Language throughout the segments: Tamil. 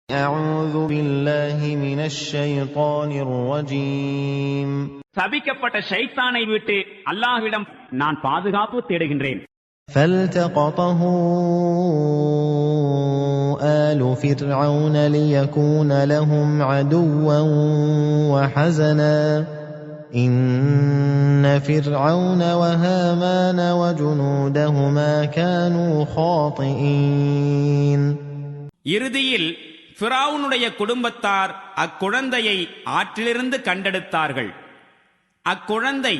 أعوذ بالله من الشيطان الرجيم. சபிக்கப்பட்ட ஷைத்தானை விட்டு அல்லாஹ்விடம் நான் பாதுகாப்பு தேடுகின்றேன். فالتقطه آل فرعون ليكون لهم عدوا وحزنا إن فرعون وهامان وجنودهما كانوا خاطئين. இறுதியில் ஃபிரௌனுடைய குடும்பத்தார் அக்குழந்தையை ஆற்றிலிருந்து கண்டெடுத்தார்கள். அக்குழந்தை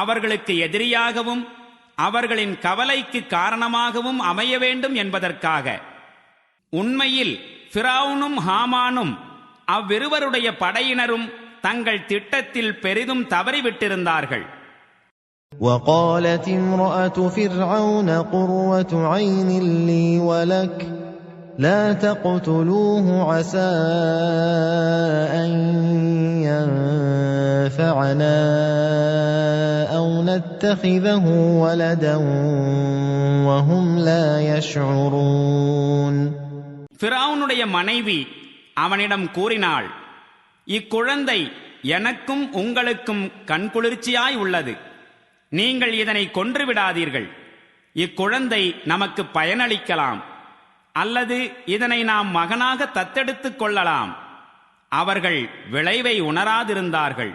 அவர்களுக்கு எதிரியாகவும் அவர்களின் கவலைக்கு காரணமாகவும் அமைய வேண்டும் என்பதற்காக. உண்மையில் ஃபிரௌனும் ஹாமானும் அவ்விருவருடைய படையினரும் தங்கள் திட்டத்தில் பெரிதும் தவறிவிட்டிருந்தார்கள். وقالت امرأة فرعون قرة عين لي ولك لا تقتلوه عسى أن ينفعنا أو نتخذه ولدا وهم لا يشعرون. ஃபிரௌனுடைய மனைவி அவனிடம் கூறினாள், இக்குழந்தை எனக்கும் உங்களுக்கும் கண்குளிர்ச்சியாய் உள்ளது. நீங்கள் இதனை கொன்றுவிடாதீர்கள். இக்குழந்தை நமக்கு பயனளிக்கலாம், அல்லது இதனை நாம் மகனாக தத்தெடுத்துக் கொள்ளலாம். அவர்கள் விளைவை உணராதிருந்தார்கள்.